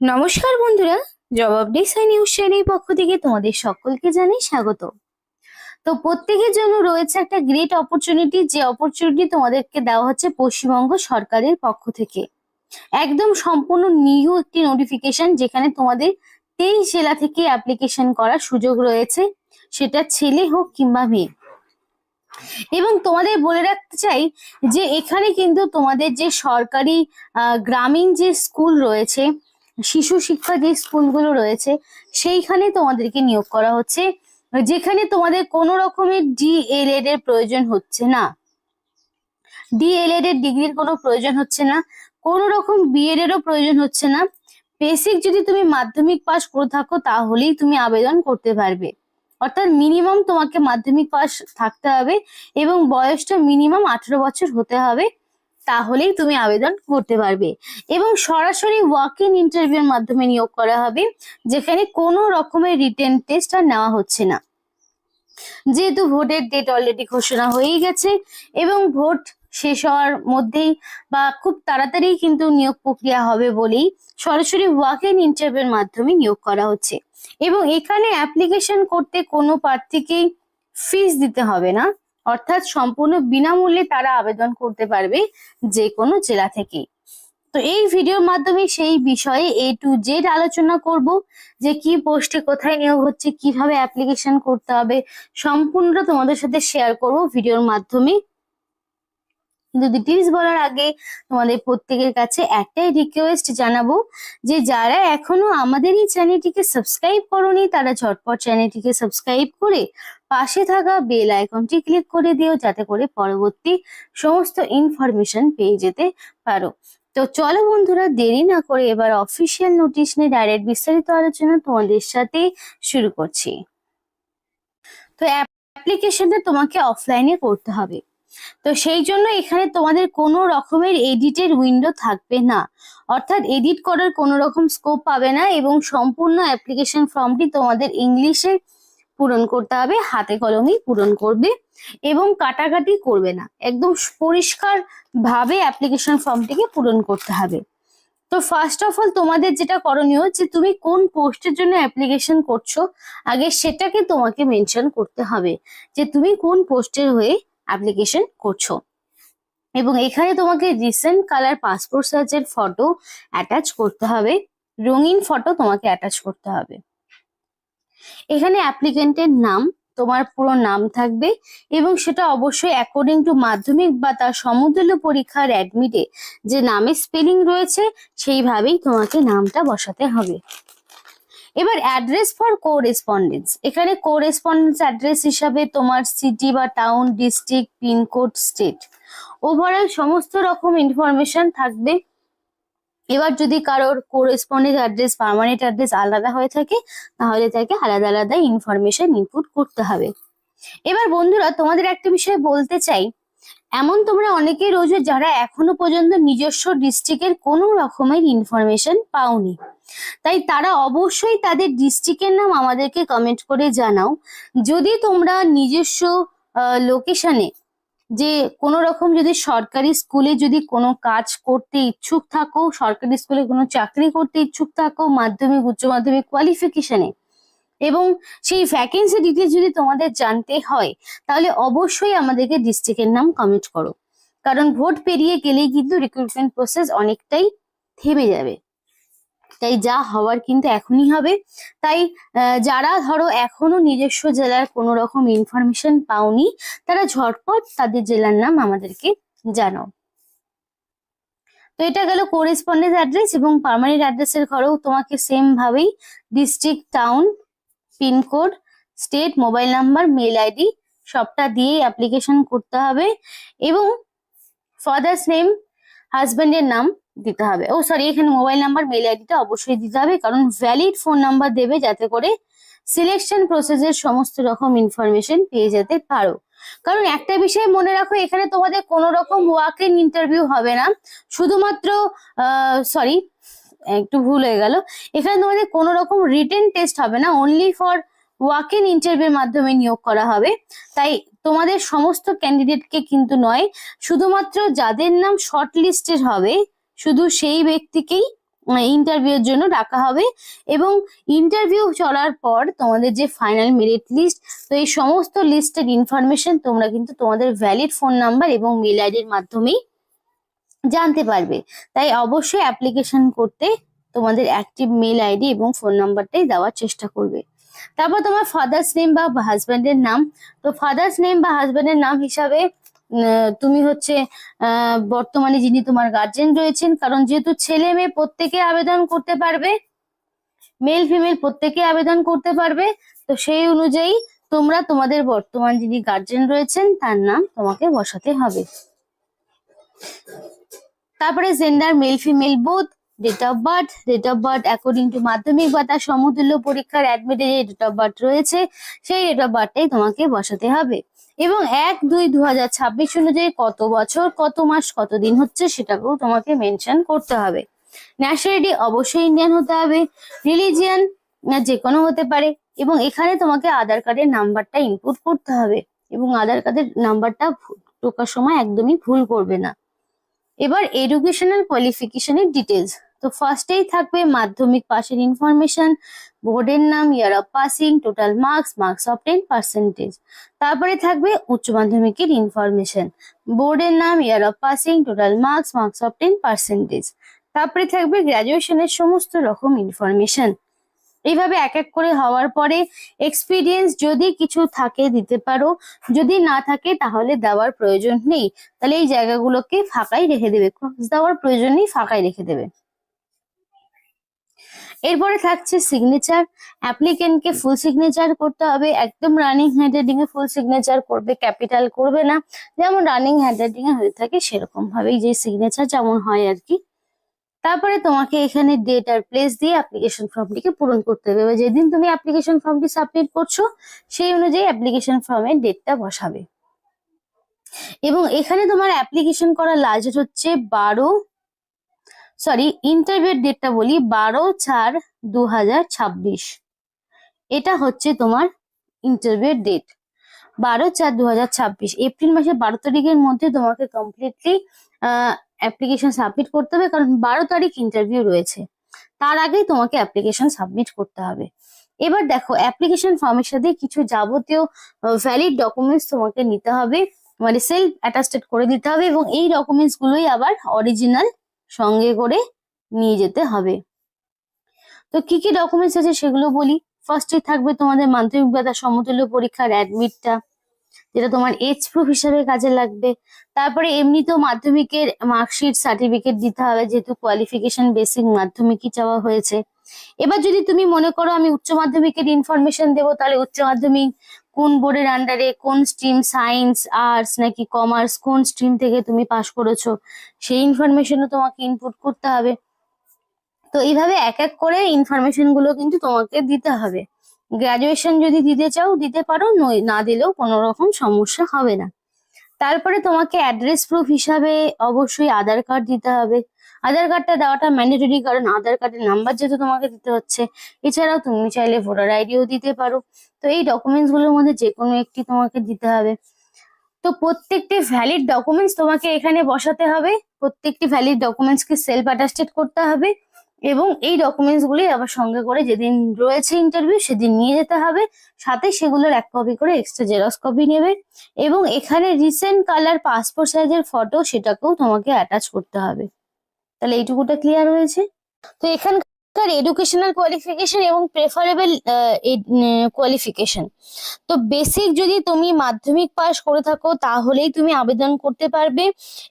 নমস্কার বন্ধুরা, জবাব ডিসাই নিউজ চ্যানেলের পক্ষ থেকে তোমাদের সকলকে জানাই স্বাগত। তো প্রত্যেকের জন্য রয়েছে একটা গ্রেট অপরচুনিটি, যে অপরচুনিটি তোমাদেরকে দেওয়া হচ্ছে পশ্চিমবঙ্গ সরকারের পক্ষ থেকে। একদম সম্পূর্ণ নিউ একটি নোটিফিকেশন, যেখানে তোমাদের 23 জেলা থেকে অ্যাপ্লিকেশন করার সুযোগ রয়েছে, সেটা ছেলে হোক কিংবা মেয়ে। এবং তোমাদের বলে রাখতে চাই যে এখানে কিন্তু তোমাদের যে সরকারি গ্রামীণ যে স্কুল রয়েছে, শিশু শিক্ষা যে স্কুলগুলো রয়েছে, সেইখানে তোমাদেরকে নিয়োগ করা হচ্ছে, যেখানে তোমাদের কোনো রকমের ডিএলএড এর প্রয়োজন হচ্ছে না। ডিএলএড এর ডিগ্রির কোনো প্রয়োজন হচ্ছে না, কোনো রকম বিএড এরও প্রয়োজন হচ্ছে না। বেসিক যদি তুমি মাধ্যমিক পাস করে থাকো তাহলেই তুমি আবেদন করতে পারবে। অর্থাৎ মিনিমাম তোমাকে মাধ্যমিক পাস থাকতে হবে এবং বয়সটা মিনিমাম 18 বছর হতে হবে, তাহলেই তুমি আবেদন করতে পারবে। এবং সরাসরি ওয়াক ইন ইন্টারভিউর মাধ্যমে নিয়োগ করা হবে, যেখানে কোনো রকমের রিটেন টেস্ট আর নেওয়া হচ্ছে না। যেহেতু ভোটের ডেট অলরেডি ঘোষণা হয়েই গেছে এবং ভোট শেষ হওয়ার মধ্যেই বা খুব তাড়াতাড়ি কিন্তু নিয়োগ প্রক্রিয়া হবে বলেই সরাসরি ওয়াক ইন ইন্টারভিউর মাধ্যমে নিয়োগ করা হচ্ছে। এবং এখানে অ্যাপ্লিকেশন করতে কোনো প্রার্থীকেই ফিস দিতে হবে না, অর্থাৎ সম্পূর্ণ বিনামূল্যে তারা আবেদন করতে পারবে যে কোনো জেলা থেকেই। তো এই ভিডিওর মাধ্যমে সেই বিষয়ে A to Z আলোচনা করব, যে কি পোস্টে কোথায় নিয়োগ হচ্ছে, কিভাবে অ্যাপ্লিকেশন করতে হবে, সম্পূর্ণটা তোমাদের সাথে শেয়ার করব ভিডিওর মাধ্যমে। কিন্তু ডিটেলস বলার আগে তোমাদের প্রত্যেকের কাছে একটাই রিকোয়েস্ট জানাবো, যে যারা এখনো আমাদের এই চ্যানেলটিকে সাবস্ক্রাইব করোনি তারা ঝটপট চ্যানেলটিকে সাবস্ক্রাইব করে পাশে থাকা বেল আইকনটি ক্লিক করে দিও, যাতে করে পরবর্তী সমস্ত ইনফরমেশন পেয়ে যেতে পারো। তো চলো বন্ধুরা, দেরি না করে এবার অফিসিয়াল নোটিশ নিয়ে ডাইরেক্ট বিস্তারিত আলোচনা তোমাদের সাথে শুরু করছি। তো অ্যাপ্লিকেশনটা তোমাকে অফলাইনে করতে হবে। তো সেই জন্য এখানে তোমাদের কোনো রকমের এডিটের উইন্ডো থাকবে না, অর্থাৎ এডিট করার কোনো রকম স্কোপ পাবে না। এবং সম্পূর্ণ অ্যাপ্লিকেশন ফর্মটি তোমাদের ইংলিশে পূরণ করতে হবে, হাতে কলমেই পূরণ করবে এবং কাটাকাটি করবে না, একদম পরিষ্কার ভাবে অ্যাপ্লিকেশন ফর্মটিকে পূরণ করতে হবে। তো ফার্স্ট অফ অল তোমাদের যেটা করণীয়, যে তুমি কোন পোস্টের জন্য অ্যাপ্লিকেশন করছো আগে সেটাকে তোমাকে মেনশন করতে হবে, যে তুমি কোন পোস্টের হয়ে অ্যাপ্লিকেশন করছো। এবং এখানে তোমাকে রিসেন্ট কালার পাসপোর্ট সাইজের ফটো অ্যাটাচ করতে হবে, রঙিন ফটো তোমাকে অ্যাটাচ করতে হবে। এখানে অ্যাপ্লিকেন্টের নাম, তোমার পুরো নাম থাকবে এবং সেটা অবশ্যই অ্যাকর্ডিং টু মাধ্যমিক বা তার সমতুল্য পরীক্ষার অ্যাডমিটে যে নামের স্পেলিং রয়েছে সেইভাবেই তোমাকে নামটা বসাতে হবে। এবার অ্যাড্রেস ফর কোরেসপন্ডেন্স, এখানে কোরেসপন্ডেন্স অ্যাড্রেস হিসাবে তোমার সিটি বা town, district, pin code, state, overall সমস্ত রকম ইনফরমেশন থাকবে। এবার যদি কারোর কোরেসপন্ডেন্স অ্যাড্রেস, পার্মানেন্ট অ্যাড্রেস আলাদা হয়ে থাকে, তাহলে তাকে আলাদা আলাদা ইনফরমেশন ইনপুট করতে হবে। এবার বন্ধুরা, তোমাদের একটা বিষয় বলতে চাই, এমন তোমরা অনেকেই রয়েছে যারা এখনো পর্যন্ত নিজস্ব ডিস্ট্রিক্টের কোনো রকমের ইনফরমেশন পাওনি। তাই তারা অবশ্যই তাদের ডিস্ট্রিক্টের নাম আমাদেরকে কমেন্ট করে জানাও। যদি তোমরা নিজস্ব লোকেশনে যে কোনো রকম যদি সরকারি স্কুলে যদি কোনো কাজ করতে ইচ্ছুক থাকো, সরকারি স্কুলে কোনো চাকরি করতে ইচ্ছুক থাকো, মাধ্যমিক উচ্চ মাধ্যমিক কোয়ালিফিকেশনে, এবং সেই ভ্যাকেন্সি ডিটেলস যদি তোমাদের জানতে হয়, তাহলে অবশ্যই আমাদেরকে ডিস্ট্রিক্টের নাম কমেন্ট করো। কারণ ভোট পেরিয়ে গেলেই কিন্তু রিক্রুটমেন্ট প্রসেস অনেকটাই থেমে যাবে, তাই যা হওয়ার কিন্তু এখনই হবে। তাই যারা ধরো এখনো নিজস্ব জেলার কোনো রকম ইনফরমেশন পাওনি, তারা ঝটপট তাদের জেলার নাম আমাদেরকে জানাও। তো এটা গেল কোরেসপন্ডেন্স অ্যাড্রেস। এবং পার্মানেন্ট অ্যাড্রেসের ঘরেও তোমাকে সেম ভাবেই district, town, pin code, state, mobile number, mail ID সবটা দিয়ে অ্যাপ্লিকেশন করতে হবে। এবং ফাদার্স নেম, হাজবেন্ডের নাম দিতে হবে। ও সরি, এখানে মোবাইল নাম্বার, মেল আইডিটা অবশ্যই দিতে হবে, কারণ ভ্যালিড ফোন নাম্বার দেবে, যাতে করে সিলেকশন প্রসেসের সমস্ত রকম ইনফরমেশন পেয়ে যেতে পারো। কারণ একটা বিষয় মনে রাখো, এখানে তোমাদের কোনো রকম ওয়াক ইন ইন্টারভিউ হবে না, শুধুমাত্র সরি একটু ভুল হয়ে গেল, এখানে তোমাদের কোনো রকম রিটেন টেস্ট হবে না, অনলি ফর ওয়াক ইন ইন্টারভিউর মাধ্যমে নিয়োগ করা হবে। তাই তোমাদের সমস্ত ক্যান্ডিডেটকে কিন্তু নয়, শুধুমাত্র যাদের নাম শর্ট লিস্টেড হবে শুধু সেই ব্যক্তিকেই ইন্টারভিউর জন্য ডাকা হবে। এবং ইন্টারভিউ চলার পর তোমাদের যে ফাইনাল মেরিট লিস্ট, তো এই সমস্ত লিস্টের ইনফরমেশন তোমরা কিন্তু তোমাদের ভ্যালিড ফোন নাম্বার এবং মেল আইডির মাধ্যমেই জানতে পারবে। তাই অবশ্যই অ্যাপ্লিকেশন করতে তোমাদের অ্যাক্টিভ মেল আইডি এবং ফোন নাম্বারটাই দেওয়ার চেষ্টা করবে। তারপর তোমার ফাদার্স নেম বা হাজব্যান্ডের নাম। তো ফাদার্স নেম বা হাজব্যান্ডের নাম হিসাবে তুমি হচ্ছে বর্তমানে যিনি তোমার গার্জেন রয়েছেন, কারণ যেহেতু ছেলে মেয়ে প্রত্যেকে আবেদন করতে পারবে, মেল ফিমেল প্রত্যেকে আবেদন করতে পারবে, তো সেই অনুযায়ী তোমরা তোমাদের বর্তমান যিনি গার্জেন রয়েছেন তার নাম তোমাকে বসাতে হবে। তারপরে gender male female both, date of birth according to মাধ্যমিক বা তার সমতুল্য পরীক্ষার অ্যাডমিটে যে ডেট অফ বার্থ রয়েছে সেই ডেট অফ বার্থটাই তোমাকে বসাতে হবে। এবং 1-2-2026 অনুযায়ী কত বছর, কত মাস, কত দিন হচ্ছে সেটাকেও তোমাকে মেনশন করতে হবে। ন্যাশনালিটি অবশ্যই ইন্ডিয়ান হতে হবে। রিলিজিয়ান যে কোনো হতে পারে। এবং এখানে তোমাকে আধার কার্ডের নাম্বারটা ইনপুট করতে হবে, এবং আধার কার্ডের নাম্বারটা ঢোকার সময় একদমই ভুল করবে না। এবার এডুকেশনাল কোয়ালিফিকেশনের ডিটেলস। তো ফার্স্টেই থাকবে মাধ্যমিক পাশের ইনফরমেশন, বোর্ডের নাম, year of passing, total marks of 10%। তারপরে থাকবে উচ্চ মাধ্যমিকের ইনফরমেশন, বোর্ডের নাম, year of passing, total marks of 10%। তারপরে থাকবে গ্রাজুয়েশনের সমস্ত রকম ইনফরমেশন। এইভাবে এক এক করে হওয়ার পরে এক্সপিরিয়েন্স যদি কিছু থাকে দিতে পারো, যদি না থাকে তাহলে দেওয়ার প্রয়োজন নেই। তাহলে এই জায়গাগুলোকে ফাঁকাই রেখে দেবে, ক্রস দেওয়ার প্রয়োজন নেই, ফাঁকাই রেখে দেবে। এরপরে থাকছে সিগনেচার। অ্যাপ্লিকেন্টকে ফুল সিগনেচার করতে হবে, একদম রানিং হ্যান্ডরাইটিং এ ফুল সিগনেচার করবে, ক্যাপিটাল করবে না, যেমন রানিং হ্যান্ডরাইটিং এ হয়ে থাকে সেরকম ভাবেই যে সিগনেচার যেমন হয় আর কি। তারপরে তোমাকে এখানে ডেট আর প্লেস দিয়ে অ্যাপ্লিকেশন ফর্মটিকে পূরণ করতে হবে। এবার যেদিন তুমি অ্যাপ্লিকেশন ফর্মটি সাবমিট করছো সেই অনুযায়ী অ্যাপ্লিকেশন ফর্মের ডেটটা বসাবে। এবং এখানে তোমার অ্যাপ্লিকেশন করার লাস্ট ডেট হচ্ছে ইন্টারভিউর ডেটটা বলি 12/4/2026। এটা হচ্ছে তোমার ইন্টারভিউর ডেট 12/4/2026। এপ্রিল মাসের 12 তারিখের মধ্যে তোমাকে কমপ্লিটলি অ্যাপ্লিকেশন সাবমিট করতে হবে, কারণ 12 তারিখ ইন্টারভিউ রয়েছে, তার আগেই তোমাকে অ্যাপ্লিকেশন সাবমিট করতে হবে। এবার দেখো অ্যাপ্লিকেশন ফর্মের সাথে কিছু যাবতীয় ভ্যালিড ডকুমেন্টস তোমাকে নিতে হবে, মানে সেলফ অ্যাটাস্টেড করে দিতে হবে, এবং এই ডকুমেন্টস গুলোই আবার অরিজিনাল সঙ্গে করে নিয়ে যেতে হবে। তো কি কি ডকুমেন্টস আছে সেগুলো বলি। ফার্স্টে থাকবে তোমাদের মাধ্যমিক বা তার সমতুল্য পরীক্ষার অ্যাডমিটটা, যেটা তোমার এজ প্রুফ হিসাবে কাজে লাগবে। তারপরে এমনিতেও মাধ্যমিকের মার্কশিট সার্টিফিকেট দিতে হবে, যেহেতু কোয়ালিফিকেশন বেসিক মাধ্যমিকই চাওয়া হয়েছে। এবার যদি তুমি মনে করো আমি উচ্চ মাধ্যমিকের ইনফরমেশন দেবো, তাহলে উচ্চ মাধ্যমিক কোন বোর্ডের আন্ডারে, কোন স্ট্রিম, সায়েন্স, আর্টস নাকি কমার্স, কোন স্ট্রিম থেকে তুমি পাস করেছো সেই ইনফরমেশনও তোমাকে ইনপুট করতে হবে। তো এইভাবে এক এক করে ইনফরমেশন গুলো কিন্তু তোমাকে দিতে হবে। গ্রাজুয়েশন যদি দিতে চাও দিতে পারো, না দিলেও কোনো রকম সমস্যা হবে না। তারপরে তোমাকে অ্যাড্রেস প্রুফ হিসাবে অবশ্যই আধার কার্ড দিতে হবে। আধার কার্ডটা দেওয়াটা ম্যান্ডেটরি, কারণ আধার কার্ডের নাম্বার যেহেতু তোমাকে দিতে হচ্ছে। এছাড়াও তুমি চাইলে ভোটার আইডিও দিতে পারো। তো এই ডকুমেন্টস গুলোর মধ্যে যে কোনো একটি তোমাকে দিতে হবে। তো প্রত্যেকটি ভ্যালিড ডকুমেন্টস তোমাকে এখানে বসাতে হবে, প্রত্যেকটি ভ্যালিড ডকুমেন্টসকে সেলফ অ্যাটাস্টেড করতে হবে, এবং এই ডকুমেন্টস গুলি আবার সঙ্গে করে যেদিন রয়েছে ইন্টারভিউ সেদিন নিয়ে যেতে হবে। সাথে সেগুলোর এক কপি করে এক্সট্রা জেরক্স কপি নেবে, এবং এখানে রিসেন্ট কালার পাসপোর্ট সাইজের ফটো সেটাকেও তোমাকে অ্যাটাচ করতে হবে। তাহলে এইটুকুটা ক্লিয়ার হয়েছে। তো এখানকার এডুকেশনাল কোয়ালিফিকেশন এবং প্রেফারেবল কোয়ালিফিকেশন। তো বেসিক যদি তুমি মাধ্যমিক পাস করে থাকো তাহলেই তুমি আবেদন করতে পারবে,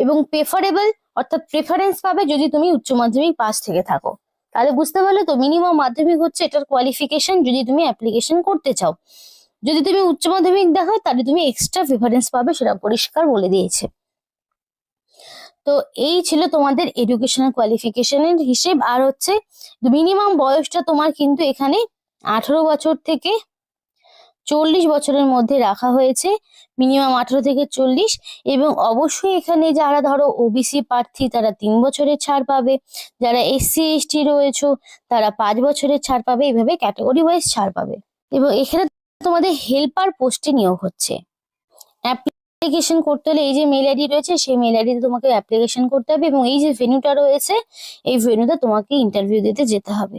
এবং প্রেফারেবল অর্থাৎ প্রেফারেন্স পাবে যদি তুমি উচ্চ মাধ্যমিক পাস থেকে থাকো। তাহলে বুঝতে পারলে তো মিনিমাম মাধ্যমিক হচ্ছে এটার কোয়ালিফিকেশন যদি তুমি অ্যাপ্লিকেশন করতে চাও। যদি তুমি উচ্চ মাধ্যমিক দেখো তাহলে তুমি এক্সট্রা প্রেফারেন্স পাবে, সেটা পরিষ্কার বলে দিয়েছে। তো এই ছিল তোমাদের এডুকেশনাল কোয়ালিফিকেশনের হিসেব। আর হচ্ছে মিনিমাম বয়সটা তোমার কিন্তু এখানে 18 বছর থেকে 40 বছরের মধ্যে রাখা হয়েছে, মিনিমাম 18 থেকে 40। এবং অবশ্যই এখানে যারা ধরো ওবিসি প্রার্থী তারা 3 বছরের ছাড় পাবে, যারা এসসি এসটি রয়েছে তারা 5 বছরের ছাড় পাবে, এইভাবে ক্যাটাগরি ওয়াইজ ছাড় পাবে। এবং এখানে তোমাদের হেল্পার পোস্টে নিয়োগ হচ্ছে। অ্যাপ্লিকেশন করতে হলে এই যে মেল আইডি রয়েছে সেই মেল আইডিতে তোমাকে অ্যাপ্লিকেশন করতে হবে, এবং এই যে ভেন্যুটা রয়েছে এই ভেন্যুতে তোমাকে ইন্টারভিউ দিতে যেতে হবে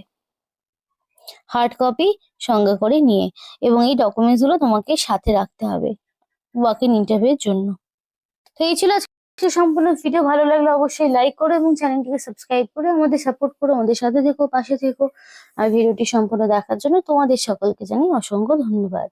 হার্ড কপি সঙ্গে করে নিয়ে, এবং এই ডকুমেন্টস গুলো তোমাকে সাথে রাখতে হবে ওয়াক ইন ইন্টারভিউর জন্য। তো এই ছিল আজকে সম্পূর্ণ ভিডিও। ভালো লাগলে অবশ্যই লাইক করো এবং চ্যানেলটিকে সাবস্ক্রাইব করে আমাদের সাপোর্ট করো, আমাদের সাথে থেকো, পাশে থেকো। আর ভিডিওটি সম্পূর্ণ দেখার জন্য তোমাদের সকলকে জানাই অসংখ্য ধন্যবাদ।